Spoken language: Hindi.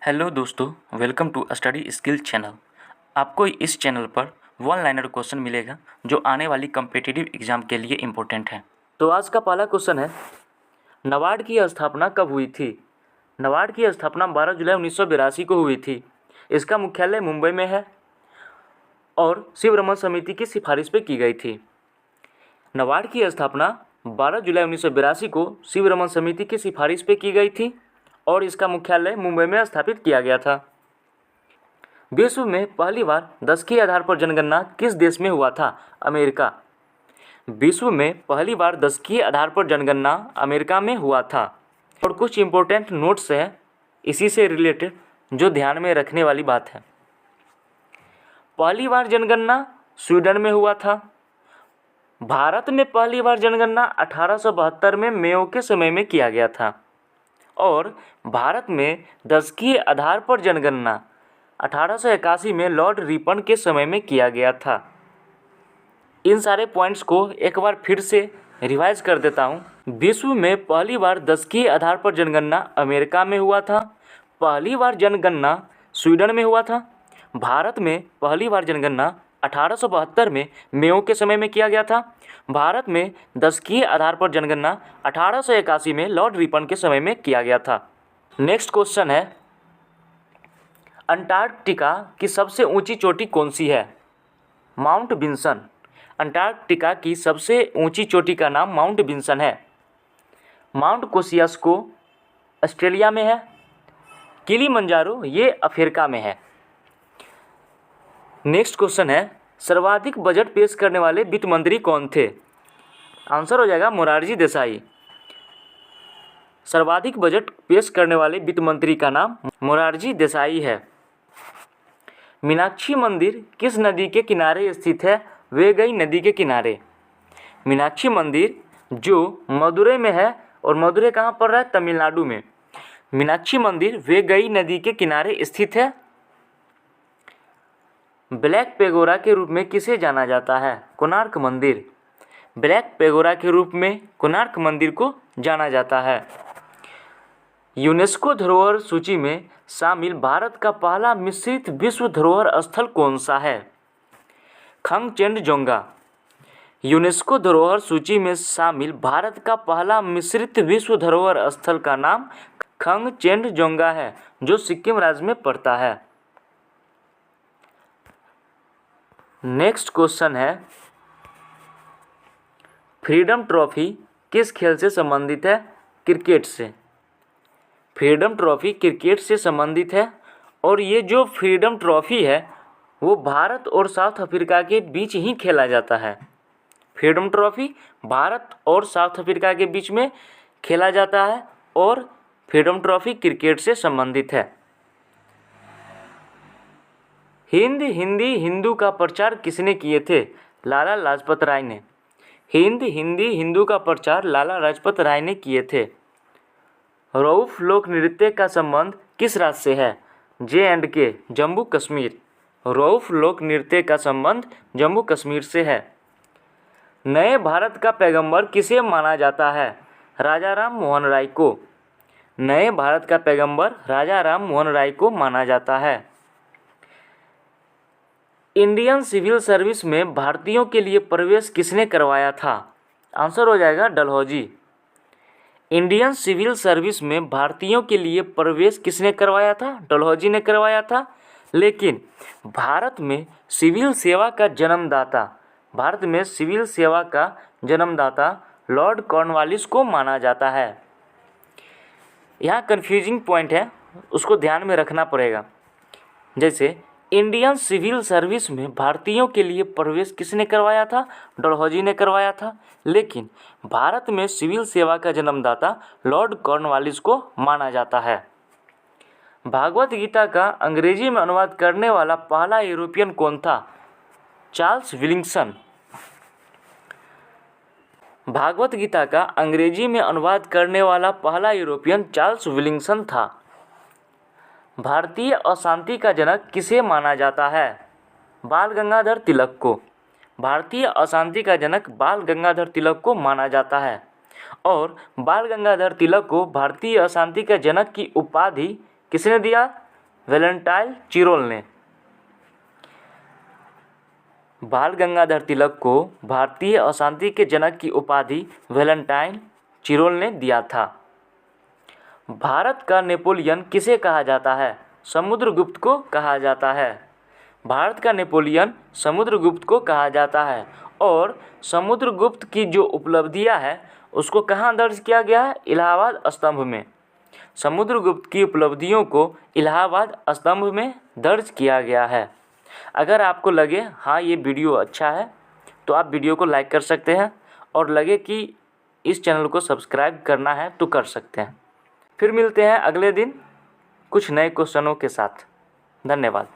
हेलो दोस्तों, welcome to study skill channel. आपको इस चैनल पर वन लाइनर क्वेश्चन मिलेगा जो आने वाली कम्पिटिटिव एग्जाम के लिए इम्पोर्टेंट है। तो आज का पहला क्वेश्चन है, नाबार्ड की स्थापना कब हुई थी? नाबार्ड की स्थापना 12 जुलाई 1982 को हुई थी। इसका मुख्यालय मुंबई में है और शिवरमन समिति की सिफारिश पे की गई थी। नाबार्ड की स्थापना 12 जुलाई 1982 को शिवरमन समिति की सिफारिश पे की गई थी और इसका मुख्यालय मुंबई में स्थापित किया गया था। विश्व में पहली बार 10 के आधार पर जनगणना किस देश में हुआ था? अमेरिका। विश्व में पहली बार 10 के आधार पर जनगणना अमेरिका में हुआ था। और कुछ इम्पोर्टेंट नोट्स हैं इसी से रिलेटेड जो ध्यान में रखने वाली बात है। पहली बार जनगणना स्वीडन में हुआ था। भारत में पहली बार जनगणना 1872 में मेयो के समय में किया गया था और भारत में 10 के आधार पर जनगणना 1881 में लॉर्ड रिपन के समय में किया गया था। इन सारे पॉइंट्स को एक बार फिर से रिवाइज कर देता हूँ। विश्व में पहली बार 10 के आधार पर जनगणना अमेरिका में हुआ था। पहली बार जनगणना स्वीडन में हुआ था। भारत में पहली बार जनगणना 1872 में मेयो के समय में किया गया था। भारत में 10 के आधार पर जनगणना 1881 में लॉर्ड रिपन के समय में किया गया था। नेक्स्ट क्वेश्चन है, अंटार्कटिका की सबसे ऊंची चोटी कौन सी है? Mount Vinson. अंटार्कटिका की सबसे ऊंची चोटी का नाम माउंट विंसन है। माउंट कोसियास्को ऑस्ट्रेलिया में है। किलीमंजारो ये अफ्रीका में है। नेक्स्ट क्वेश्चन है, सर्वाधिक बजट पेश करने वाले वित्त मंत्री कौन थे? आंसर हो जाएगा मोरारजी देसाई। सर्वाधिक बजट पेश करने वाले वित्त मंत्री का नाम मोरारजी देसाई है। मीनाक्षी मंदिर किस नदी के किनारे स्थित है? वेगई नदी के किनारे। मीनाक्षी मंदिर जो मदुरै में है और मदुरै कहाँ पर है? तमिलनाडु में। मीनाक्षी मंदिर वेगई नदी के किनारे स्थित है। ब्लैक पेगोरा के रूप में किसे जाना जाता है? कोणार्क मंदिर। ब्लैक पेगोरा के रूप में कोणार्क मंदिर को जाना जाता है। यूनेस्को धरोहर सूची में शामिल भारत का पहला मिश्रित विश्व धरोहर स्थल कौन सा है? खंगचेंडजोंगा। यूनेस्को धरोहर सूची में शामिल भारत का पहला मिश्रित विश्व धरोहर स्थल का नाम खंगचेंडजोंगा है जो सिक्किम राज्य में पड़ता है। नेक्स्ट क्वेश्चन है, फ्रीडम ट्रॉफी किस खेल से संबंधित है? क्रिकेट से। फ्रीडम ट्रॉफी क्रिकेट से संबंधित है और ये जो फ्रीडम ट्रॉफी है वो भारत और साउथ अफ्रीका के बीच ही खेला जाता है। फ्रीडम ट्रॉफी भारत और साउथ अफ्रीका के बीच में खेला जाता है और फ्रीडम ट्रॉफी क्रिकेट से संबंधित है। हिंद हिंदी हिंदू का प्रचार किसने किए थे? लाला लाजपत राय ने। हिंद हिंदी हिंदू का प्रचार लाला लाजपत राय ने किए थे। रऊफ लोक नृत्य का संबंध किस राज्य से है? J&K जम्मू कश्मीर। रऊफ लोक नृत्य का संबंध जम्मू कश्मीर से है। नए भारत का पैगंबर किसे माना जाता है? राजा राम मोहन राय को। नए भारत का पैगंबर राजा राम मोहन राय को माना जाता है। इंडियन सिविल सर्विस में भारतीयों के लिए प्रवेश किसने करवाया था? आंसर हो जाएगा डलहौजी। इंडियन सिविल सर्विस में भारतीयों के लिए प्रवेश किसने करवाया था? डलहौजी ने करवाया था। लेकिन भारत में सिविल सेवा का जन्मदाता लॉर्ड कॉर्नवालिस को माना जाता है। यहाँ कन्फ्यूजिंग पॉइंट है, उसको ध्यान में रखना पड़ेगा। जैसे इंडियन सिविल सर्विस में भारतीयों के लिए प्रवेश किसने करवाया था? डलहौजी ने करवाया था। लेकिन भारत में सिविल सेवा का जन्मदाता लॉर्ड कॉर्नवालिस को माना जाता है। भागवत गीता का अंग्रेजी में अनुवाद करने वाला पहला यूरोपियन कौन था? चार्ल्स विलिंगसन। भागवत गीता का अंग्रेजी में अनुवाद करने वाला पहला यूरोपियन चार्ल्स विलिंगसन था। भारतीय अशांति का जनक किसे माना जाता है? बाल गंगाधर तिलक को। भारतीय अशांति का जनक बाल गंगाधर तिलक को माना जाता है और बाल गंगाधर तिलक को भारतीय अशांति के जनक की उपाधि किसने दिया? वैलेंटाइन चिरोल ने। बाल गंगाधर तिलक को भारतीय अशांति के जनक की उपाधि वैलेंटाइन चिरोल ने दिया था। भारत का नेपोलियन किसे कहा जाता है? समुद्रगुप्त को कहा जाता है। भारत का नेपोलियन समुद्रगुप्त को कहा जाता है। और समुद्रगुप्त की जो उपलब्धियां है उसको कहाँ दर्ज किया गया है? इलाहाबाद स्तंभ में। समुद्रगुप्त की उपलब्धियों को इलाहाबाद स्तंभ में दर्ज किया गया है। अगर आपको लगे हाँ ये वीडियो अच्छा है तो आप वीडियो को लाइक कर सकते हैं, और लगे कि इस चैनल को सब्सक्राइब करना है तो कर सकते हैं। फिर मिलते हैं अगले दिन कुछ नए क्वेश्चनों के साथ। धन्यवाद।